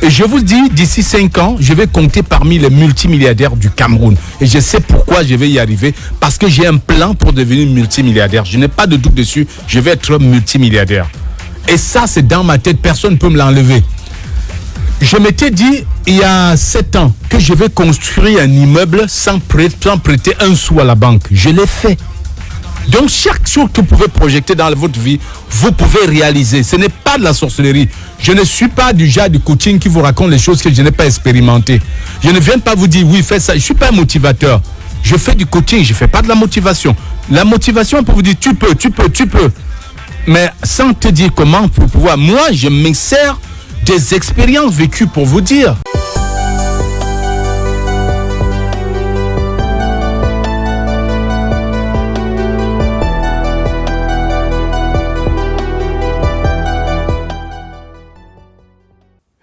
Et je vous dis, d'ici 5 ans, je vais compter parmi les multimilliardaires du Cameroun. Et je sais pourquoi je vais y arriver. Parce que j'ai un plan pour devenir multimilliardaire. Je n'ai pas de doute dessus. Je vais être multimilliardaire. Et ça, c'est dans ma tête. Personne ne peut me l'enlever. Je m'étais dit, il y a 7 ans, que je vais construire un immeuble sans prêter un sou à la banque. Je l'ai fait. Donc, chaque chose que vous pouvez projeter dans votre vie, vous pouvez réaliser. Ce n'est pas de la sorcellerie. Je ne suis pas du genre de coaching qui vous raconte les choses que je n'ai pas expérimentées. Je ne viens pas vous dire, oui, faites ça. Je ne suis pas un motivateur. Je fais du coaching, je ne fais pas de la motivation. La motivation pour vous dire, tu peux. Mais sans te dire comment pour pouvoir. Moi, je me sers des expériences vécues pour vous dire.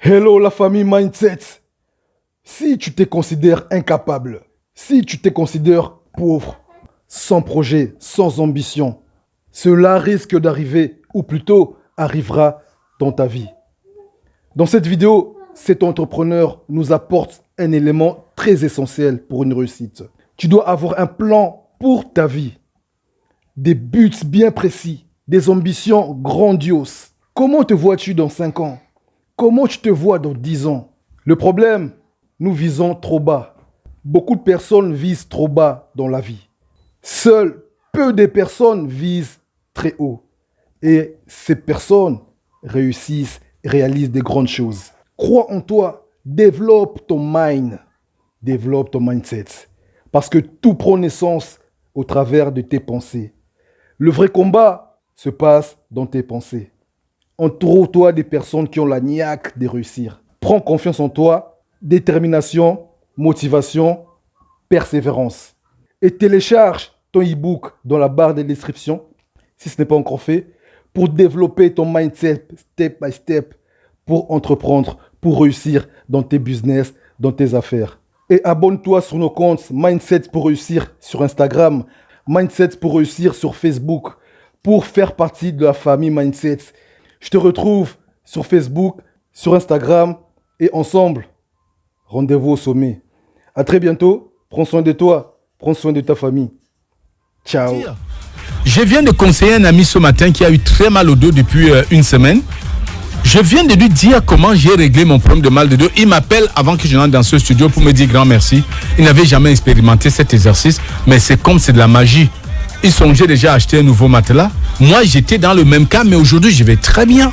Hello la famille Mindset. Si tu te considères incapable, si tu te considères pauvre, sans projet, sans ambition, cela risque d'arriver, ou plutôt arrivera dans ta vie. Dans cette vidéo, cet entrepreneur nous apporte un élément très essentiel pour une réussite. Tu dois avoir un plan pour ta vie, des buts bien précis, des ambitions grandioses. Comment te vois-tu dans 5 ans ? Comment tu te vois dans 10 ans? Le problème, nous visons trop bas. Beaucoup de personnes visent trop bas dans la vie. Seules peu de personnes visent très haut. Et ces personnes réussissent et réalisent des grandes choses. Crois en toi, développe ton mind, développe ton mindset. Parce que tout prend naissance au travers de tes pensées. Le vrai combat se passe dans tes pensées. Entoure-toi des personnes qui ont la niaque de réussir. Prends confiance en toi, détermination, motivation, persévérance. Et télécharge ton e-book dans la barre de description, si ce n'est pas encore fait, pour développer ton mindset step by step, pour entreprendre, pour réussir dans tes business, dans tes affaires. Et abonne-toi sur nos comptes Mindset pour réussir sur Instagram, Mindset pour réussir sur Facebook, pour faire partie de la famille Mindset. Je te retrouve sur Facebook, sur Instagram et ensemble, rendez-vous au sommet. À très bientôt. Prends soin de toi. Prends soin de ta famille. Ciao. Je viens de conseiller un ami ce matin qui a eu très mal au dos depuis une semaine. Je viens de lui dire comment j'ai réglé mon problème de mal de dos. Il m'appelle avant que je n'entre dans ce studio pour me dire grand merci. Il n'avait jamais expérimenté cet exercice, mais c'est comme c'est de la magie. Il songeait déjà à acheter un nouveau matelas. Moi, j'étais dans le même cas, mais aujourd'hui, je vais très bien.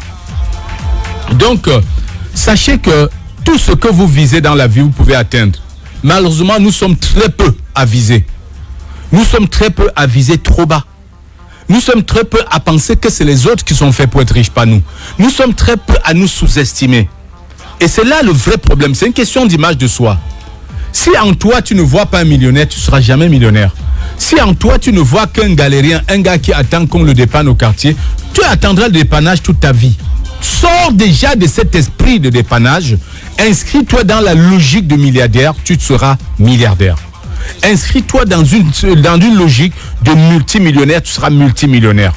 Donc, sachez que tout ce que vous visez dans la vie, vous pouvez atteindre. Malheureusement, nous sommes très peu à viser. Nous sommes très peu à viser trop bas. Nous sommes très peu à penser que c'est les autres qui sont faits pour être riches, pas nous. Nous sommes très peu à nous sous-estimer. Et c'est là le vrai problème. C'est une question d'image de soi. Si en toi, tu ne vois pas un millionnaire, tu ne seras jamais millionnaire. Si en toi, tu ne vois qu'un galérien, un gars qui attend qu'on le dépanne au quartier, tu attendras le dépannage toute ta vie. Sors déjà de cet esprit de dépannage. Inscris-toi dans la logique de milliardaire, tu seras milliardaire. Inscris-toi dans une logique de multimillionnaire, tu seras multimillionnaire.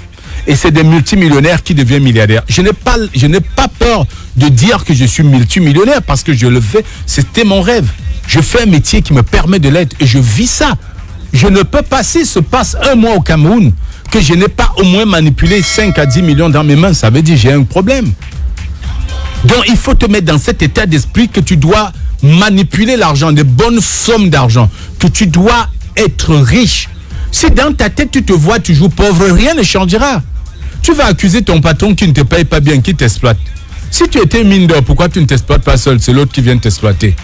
Et c'est des multimillionnaires qui deviennent milliardaires. Je n'ai pas peur de dire que je suis multimillionnaire parce que je le fais. C'était mon rêve. Je fais un métier qui me permet de l'être et je vis ça. Je ne peux pas, s'il se passe un mois au Cameroun, que je n'ai pas au moins manipulé 5 à 10 millions dans mes mains, ça veut dire que j'ai un problème. Donc il faut te mettre dans cet état d'esprit que tu dois manipuler l'argent, des bonnes sommes d'argent, que tu dois être riche. Si dans ta tête tu te vois toujours pauvre, rien ne changera. Tu vas accuser ton patron qui ne te paye pas bien, qui t'exploite. Si tu étais mine d'or, pourquoi tu ne t'exploites pas seul? C'est l'autre qui vient t'exploiter.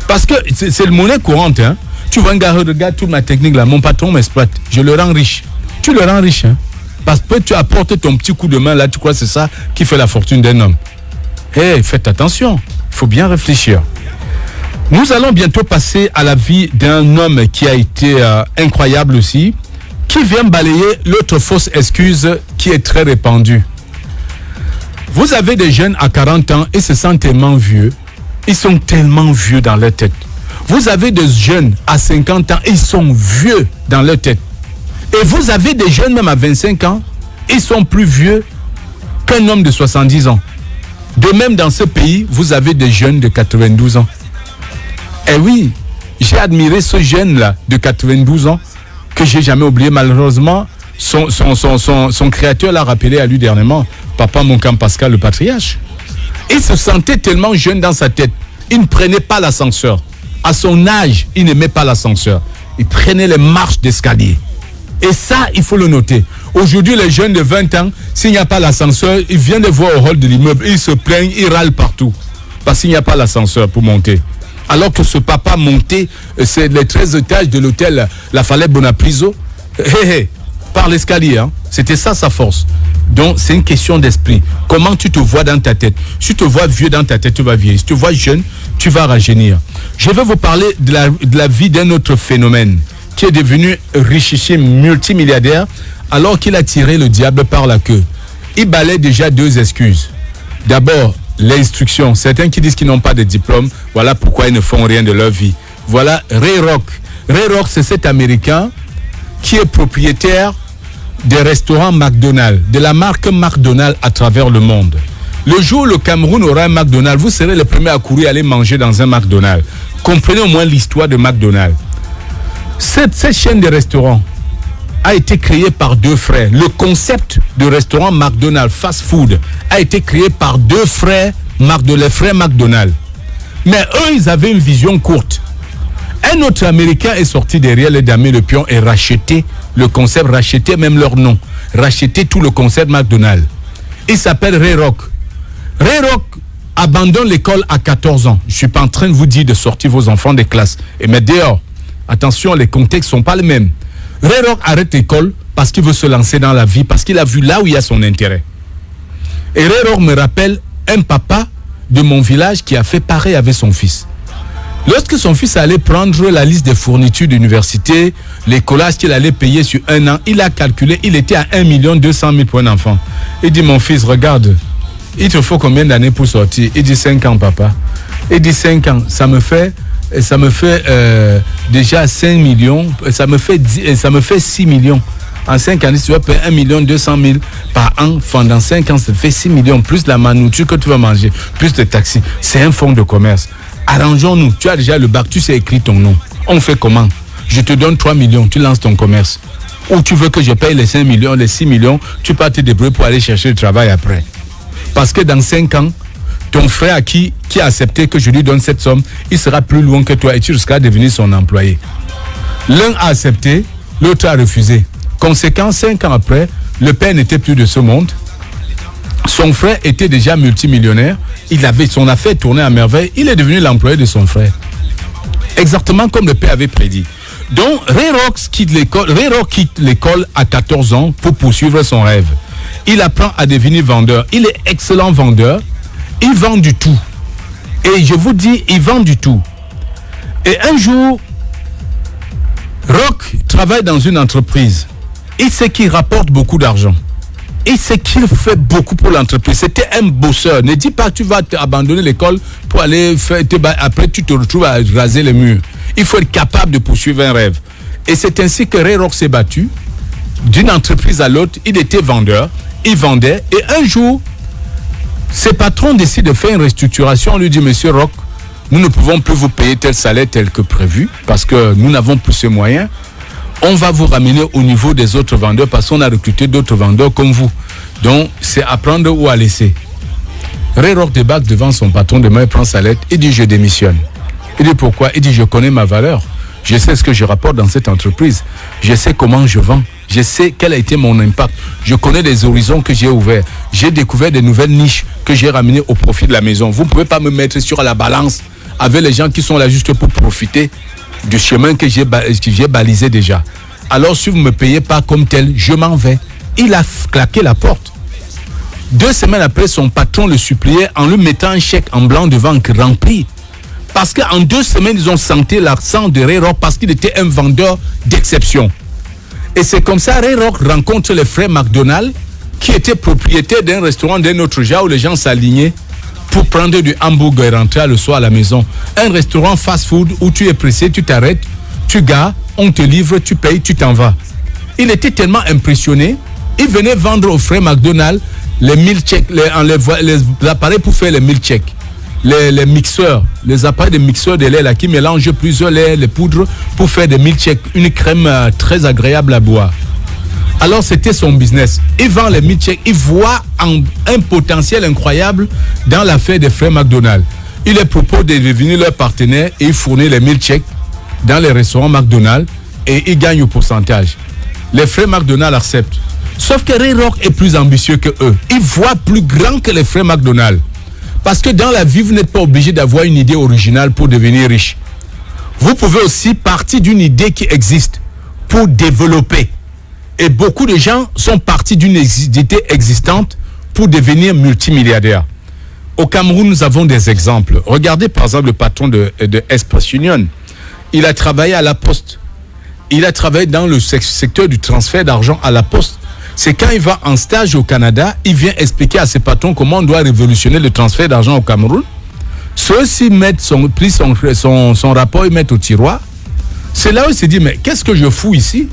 Parce que c'est le monnaie courante, hein. Tu vois un gars, regarde toute ma technique là, mon patron m'exploite, je le rends riche. Tu le rends riche, hein. Parce que tu apportes ton petit coup de main là, tu crois que c'est ça qui fait la fortune d'un homme. Hey, faites attention, il faut bien réfléchir. Nous allons bientôt passer à la vie d'un homme qui a été incroyable aussi, qui vient balayer l'autre fausse excuse qui est très répandue. Vous avez des jeunes à 40 ans et se sentent tellement vieux, ils sont tellement vieux dans leur tête. Vous avez des jeunes à 50 ans, ils sont vieux dans leur tête. Et vous avez des jeunes même à 25 ans, ils sont plus vieux qu'un homme de 70 ans. De même, dans ce pays, vous avez des jeunes de 92 ans. Eh oui, j'ai admiré ce jeune-là de 92 ans que j'ai jamais oublié. Malheureusement, son créateur l'a rappelé à lui dernièrement, Papa Moncam Pascal, le patriarche. Il se sentait tellement jeune dans sa tête. Il ne prenait pas l'ascenseur. À son âge, il n'aimait pas l'ascenseur. Il prenait les marches d'escalier. Et ça, il faut le noter. Aujourd'hui, les jeunes de 20 ans, s'il n'y a pas l'ascenseur, ils viennent de voir au hall de l'immeuble, ils se plaignent, ils râlent partout. Parce qu'il n'y a pas l'ascenseur pour monter. Alors que ce papa montait, c'est les 13 étages de l'hôtel La Falaise Bonapriso, par l'escalier. Hein. C'était ça sa force. Donc, c'est une question d'esprit. Comment tu te vois dans ta tête? Si tu te vois vieux dans ta tête, tu vas vieillir. Si tu te vois jeune, tu vas rajeunir. Je vais vous parler de la vie d'un autre phénomène qui est devenu richissime, multimilliardaire, alors qu'il a tiré le diable par la queue. Il balaie déjà deux excuses. D'abord, l'instruction. Certains qui disent qu'ils n'ont pas de diplôme, voilà pourquoi ils ne font rien de leur vie. Voilà Ray Rock. Ray Rock, c'est cet Américain qui est propriétaire des restaurants McDonald's, de la marque McDonald's à travers le monde. Le jour où le Cameroun aura un McDonald's, vous serez les premiers à courir aller manger dans un McDonald's. Comprenez au moins l'histoire de McDonald's. Cette chaîne de restaurants a été créée par deux frères. Le concept de restaurant McDonald's fast food a été créé par deux frères, les frères McDonald's. Mais eux, ils avaient une vision courte. Un autre Américain est sorti derrière les dames le pion et racheté le concept, racheté même leur nom, racheté tout le concept McDonald's. Il s'appelle Ray Rock. Ray Rock abandonne l'école à 14 ans. Je ne suis pas en train de vous dire de sortir vos enfants des classes et mettre dehors. Attention, les contextes ne sont pas les mêmes. Ray Rock arrête l'école parce qu'il veut se lancer dans la vie, parce qu'il a vu là où il y a son intérêt. Et Ray Rock me rappelle un papa de mon village qui a fait pareil avec son fils. Lorsque son fils allait prendre la liste des fournitures d'université, les collages qu'il allait payer sur un an, il a calculé, il était à 1 200 000 pour un enfant. Il dit, mon fils, regarde, il te faut combien d'années pour sortir? Il dit 5 ans, papa. Il dit 5 ans, ça me fait déjà 5 millions, ça me fait 6 millions. En 5 années, tu vas payer 1 200 000 par an. Pendant 5 ans, ça fait 6 millions, plus la nourriture que tu vas manger, plus de taxis. C'est un fonds de commerce. Arrangeons-nous. Tu as déjà le bac, tu sais écrire ton nom. On fait comment? Je te donne 3 millions, tu lances ton commerce. Ou tu veux que je paye les 5 millions, les 6 millions, tu peux te débrouiller pour aller chercher le travail après. Parce que dans 5 ans, ton frère qui a accepté que je lui donne cette somme, il sera plus loin que toi et tu risqueras de devenir son employé. L'un a accepté, l'autre a refusé. Conséquence, 5 ans après, le père n'était plus de ce monde. Son frère était déjà multimillionnaire. Il avait son affaire tournée à merveille. Il est devenu l'employé de son frère. Exactement comme le père avait prédit. Donc, Ray Rock quitte l'école à 14 ans pour poursuivre son rêve. Il apprend à devenir vendeur. Il est excellent vendeur. Il vend du tout. Et je vous dis, il vend du tout. Et un jour, Rock travaille dans une entreprise. Il sait qu'il rapporte beaucoup d'argent. Il sait qu'il fait beaucoup pour l'entreprise. C'était un bosseur. Ne dis pas que tu vas abandonner l'école pour aller faire... Après, tu te retrouves à raser les murs. Il faut être capable de poursuivre un rêve. Et c'est ainsi que Ray Rock s'est battu. D'une entreprise à l'autre, il était vendeur. Il vendait. Et un jour, ses patrons décident de faire une restructuration. On lui dit, monsieur Rock, nous ne pouvons plus vous payer tel salaire tel que prévu parce que nous n'avons plus ces moyens. On va vous ramener au niveau des autres vendeurs parce qu'on a recruté d'autres vendeurs comme vous. Donc, c'est à prendre ou à laisser. Ray Rock débarque devant son patron, demain il prend sa lettre, il dit je démissionne. Il dit pourquoi? Il dit je connais ma valeur. Je sais ce que je rapporte dans cette entreprise. Je sais comment je vends. Je sais quel a été mon impact. Je connais les horizons que j'ai ouverts. J'ai découvert de nouvelles niches que j'ai ramenées au profit de la maison. Vous ne pouvez pas me mettre sur la balance avec les gens qui sont là juste pour profiter du chemin que j'ai balisé déjà. Alors si vous ne me payez pas comme tel, je m'en vais. Il a claqué la porte. 2 semaines après, son patron le suppliait en lui mettant un chèque en blanc devant rempli. Parce qu'en 2 semaines, ils ont senti l'accent de Ray Rock parce qu'il était un vendeur d'exception. Et c'est comme ça Ray Rock rencontre les frères McDonald's qui étaient propriétaires d'un restaurant d'un autre genre où les gens s'alignaient pour prendre du hamburger et rentrer le soir à la maison. Un restaurant fast-food où tu es pressé, tu t'arrêtes, tu gares, on te livre, tu payes, tu t'en vas. Il était tellement impressionné Il venait vendre aux frères McDonald les milkshakes, les appareils pour faire les milkshakes. Les mixeurs, les appareils de mixeurs de lait là, qui mélangent plusieurs laits, les poudres pour faire des milkshakes, une crème très agréable à boire. Alors c'était son business. Il vend les milkshakes, il voit un potentiel incroyable dans l'affaire des frères McDonald. Il les propose de devenir leur partenaire et il fournit les milkshakes dans les restaurants McDonald et il gagne au pourcentage. Les frères McDonald acceptent. Sauf que Ray Rock est plus ambitieux que eux. Il voit plus grand que les frères McDonald. Parce que dans la vie, vous n'êtes pas obligé d'avoir une idée originale pour devenir riche. Vous pouvez aussi partir d'une idée qui existe pour développer. Et beaucoup de gens sont partis d'une idée existante pour devenir multimilliardaires. Au Cameroun, nous avons des exemples. Regardez par exemple le patron de Express Union. Il a travaillé à la Poste. Il a travaillé dans le secteur du transfert d'argent à la Poste. C'est quand il va en stage au Canada, il vient expliquer à ses patrons comment on doit révolutionner le transfert d'argent au Cameroun. Ceux-ci mettent son rapport, ils mettent au tiroir. C'est là où il s'est dit, mais qu'est-ce que je fous ici?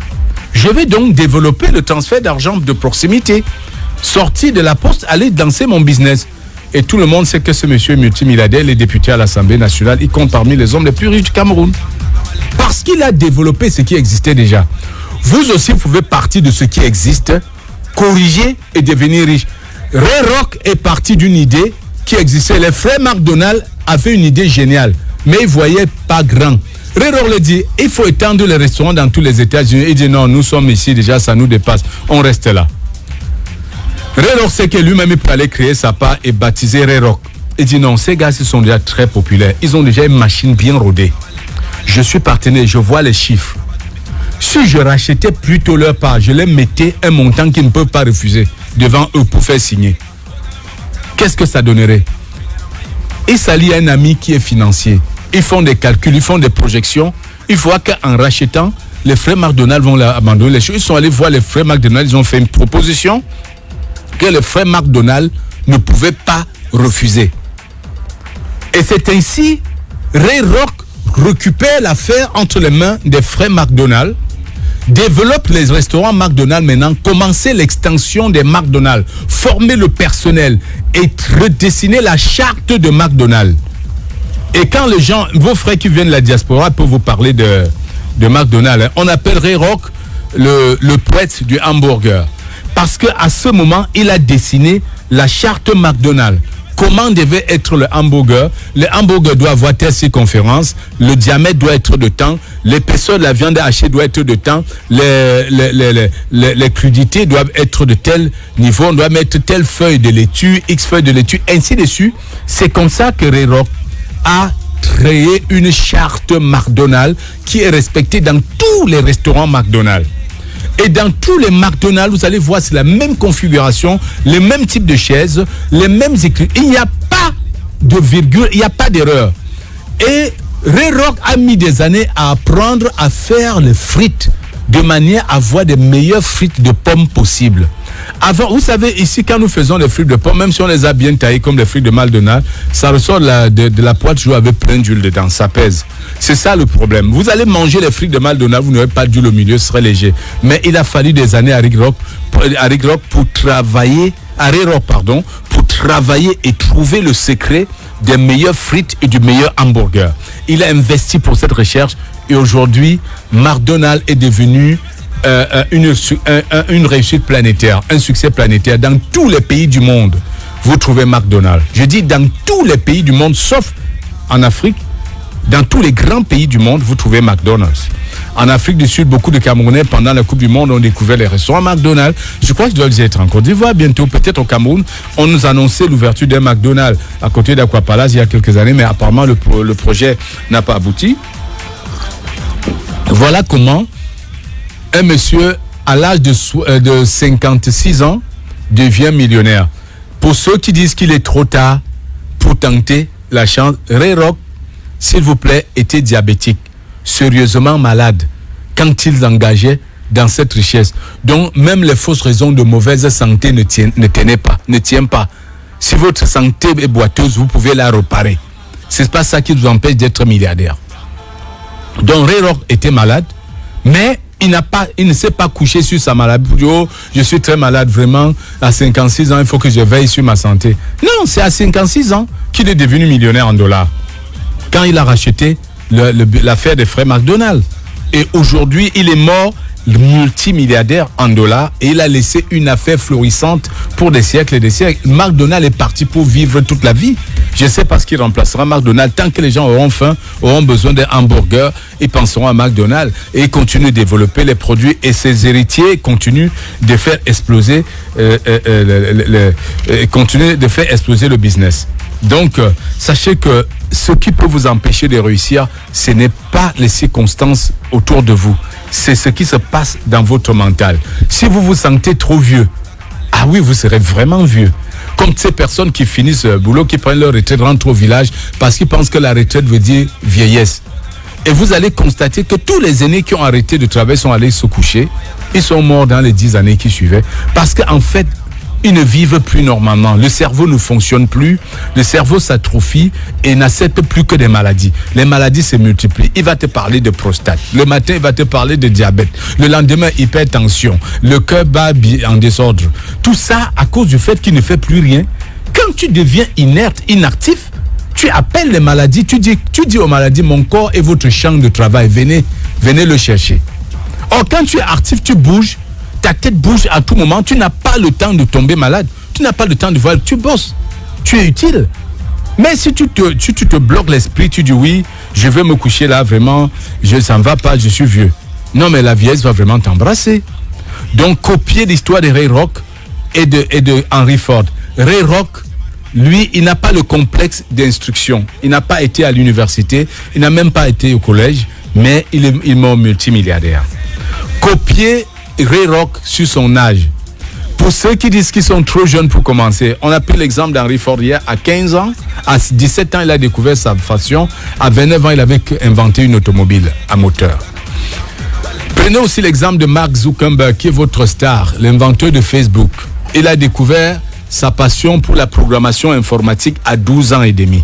Je vais donc développer le transfert d'argent de proximité. Sortir de la Poste, aller danser mon business. Et tout le monde sait que ce monsieur est multimilliardaire, il est député à l'Assemblée nationale, il compte parmi les hommes les plus riches du Cameroun. Parce qu'il a développé ce qui existait déjà. Vous aussi pouvez partir de ce qui existe, corriger et devenir riche. Ray Rock est parti d'une idée qui existait. Les frères McDonald avaient une idée géniale, mais ils ne voyaient pas grand. Ray Rock le dit, il faut étendre les restaurants dans tous les États-Unis. Il dit non, nous sommes ici déjà, ça nous dépasse, on reste là. Ray Rock sait que lui-même il peut aller créer sa part et baptiser Ray Rock. Il dit non, ces gars ils sont déjà très populaires, ils ont déjà une machine bien rodée. Je suis partenaire, je vois les chiffres. Si je rachetais plutôt leur part, je les mettais un montant qu'ils ne peuvent pas refuser devant eux pour faire signer. Qu'est-ce que ça donnerait? Il s'allie à un ami qui est financier. Ils font des calculs, ils font des projections. Ils voient qu'en rachetant, les frères McDonald vont abandonner les choses. Ils sont allés voir les frères McDonald, ils ont fait une proposition que les frères McDonald ne pouvaient pas refuser. Et c'est ainsi, Ray Rock récupère l'affaire entre les mains des frères McDonald, développe les restaurants McDonald's maintenant, commencer l'extension des McDonald's, former le personnel et redessiner la charte de McDonald's. Et quand les gens, vos frères qui viennent de la diaspora peuvent vous parler de McDonald's, on appelle Ray Rock le poète du hamburger. Parce qu'à ce moment, il a dessiné la charte McDonald's. Comment devait être le hamburger? Le hamburger doit avoir telle circonférence, le diamètre doit être de temps, l'épaisseur de la viande hachée doit être de temps, les crudités doivent être de tel niveau, on doit mettre telle feuille de laitue, X feuille de laitue, ainsi de suite. C'est comme ça que Ray Rock a créé une charte McDonald's qui est respectée dans tous les restaurants McDonald's. Et dans tous les McDonald's, vous allez voir, c'est la même configuration, les mêmes types de chaises, les mêmes écrits. Il n'y a pas de virgule, il n'y a pas d'erreur. Et Ray Rock a mis des années à apprendre à faire les frites de manière à avoir des meilleures frites de pommes possibles. Avant, vous savez, ici, quand nous faisons les frites de pommes, même si on les a bien taillées comme les frites de McDonald's, ça ressort de la poêle toujours avec plein d'huile dedans, ça pèse. C'est ça le problème. Vous allez manger les frites de McDonald's, vous n'aurez pas d'huile au milieu, ce serait léger. Mais il a fallu des années à Ray Rock pour travailler, pour travailler et trouver le secret des meilleures frites et du meilleur hamburger. Il a investi pour cette recherche et aujourd'hui, McDonald's est devenu une réussite planétaire, un succès planétaire. Dans tous les pays du monde, vous trouvez McDonald's. Je dis dans tous les pays du monde, sauf en Afrique. Dans tous les grands pays du monde, vous trouvez McDonald's. En Afrique du Sud, beaucoup de Camerounais, pendant la Coupe du Monde, ont découvert les restaurants McDonald's. Je crois qu'ils doivent être en Côte d'Ivoire bientôt, peut-être au Cameroun. On nous annonçait l'ouverture d'un McDonald's à côté d'Aquapalace il y a quelques années, mais apparemment le projet n'a pas abouti. Voilà comment un monsieur à l'âge de 56 ans devient millionnaire. Pour ceux qui disent qu'il est trop tard pour tenter la chance, Ray Rock, s'il vous plaît, était diabétique, sérieusement malade quand il s'engageait dans cette richesse. Donc, même les fausses raisons de mauvaise santé ne tiennent pas. Si votre santé est boiteuse, vous pouvez la réparer. C'est pas ça qui vous empêche d'être milliardaire. Donc, Ray Rock était malade, mais Il ne s'est pas couché sur sa maladie. Oh, je suis très malade, vraiment. À 56 ans, il faut que je veille sur ma santé. Non, c'est à 56 ans qu'il est devenu millionnaire en dollars. Quand il a racheté l'affaire des frères McDonald's. Et aujourd'hui, il est mort multimilliardaire en dollars et il a laissé une affaire florissante pour des siècles et des siècles. McDonald's est parti pour vivre toute la vie. Je ne sais pas ce qui remplacera McDonald's. Tant que les gens auront faim, auront besoin d'un hamburger, ils penseront à McDonald's et ils continuent de développer les produits et ses héritiers continuent de faire exploser le business. Donc, sachez que ce qui peut vous empêcher de réussir, ce n'est pas les circonstances autour de vous. C'est ce qui se passe dans votre mental. Si vous vous sentez trop vieux, ah oui, vous serez vraiment vieux. Comme ces personnes qui finissent le boulot, qui prennent leur retraite, rentrent au village parce qu'ils pensent que la retraite veut dire vieillesse. Et vous allez constater que tous les aînés qui ont arrêté de travailler sont allés se coucher. Ils sont morts dans les 10 années qui suivaient. Parce qu'en fait, ils ne vivent plus normalement. Le cerveau ne fonctionne plus. Le cerveau s'atrophie et n'accepte plus que des maladies. Les maladies se multiplient. Il va te parler de prostate. Le matin, il va te parler de diabète. Le lendemain, hypertension. Le cœur bat en désordre. Tout ça à cause du fait qu'il ne fait plus rien. Quand tu deviens inerte, inactif, tu appelles les maladies. Tu dis aux maladies, mon corps est votre champ de travail. Venez le chercher. Or, quand tu es actif, tu bouges. Ta tête bouge à tout moment, tu n'as pas le temps de tomber malade, tu n'as pas le temps de voir, tu bosses, tu es utile. Mais si tu te bloques l'esprit, tu dis oui, je vais me coucher là, vraiment, ça ne va pas, je suis vieux. Non, mais la vieillesse va vraiment t'embrasser. Donc, copier l'histoire de Ray Rock et de Henry Ford. Ray Rock, lui, il n'a pas le complexe d'instruction. Il n'a pas été à l'université, il n'a même pas été au collège, mais il est mort multimilliardaire. Copier Ray Rock sur son âge. Pour ceux qui disent qu'ils sont trop jeunes pour commencer, on a pris l'exemple d'Henry Ford hier. À 15 ans, à 17 ans, il a découvert sa passion. À 29 ans, il avait inventé une automobile à moteur. Prenez aussi l'exemple de Mark Zuckerberg, qui est votre star, l'inventeur de Facebook. Il a découvert sa passion pour la programmation informatique à 12 ans et demi.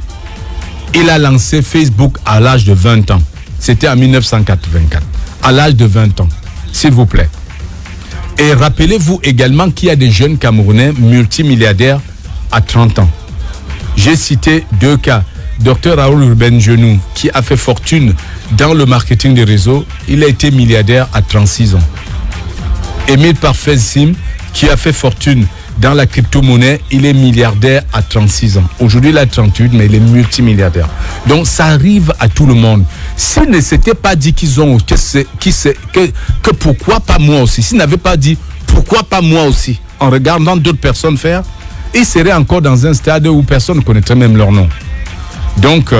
Il a lancé Facebook à l'âge de 20 ans. C'était en 1984. À l'âge de 20 ans. S'il vous plaît. Et rappelez-vous également qu'il y a des jeunes Camerounais multimilliardaires à 30 ans. J'ai cité 2 cas. Dr Raoul Urbain Genou, qui a fait fortune dans le marketing des réseaux, il a été milliardaire à 36 ans. Émile Parfait Sim, qui a fait fortune dans la crypto-monnaie, il est milliardaire à 36 ans. Aujourd'hui, il a 38, mais il est multimilliardaire. Donc, ça arrive à tout le monde. S'ils ne s'étaient pas dit qu'ils ont, que pourquoi pas moi aussi, s'ils n'avaient pas dit pourquoi pas moi aussi, en regardant d'autres personnes faire, ils seraient encore dans un stade où personne ne connaîtrait même leur nom. Donc,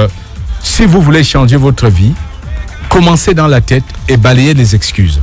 si vous voulez changer votre vie, commencez dans la tête et balayez les excuses.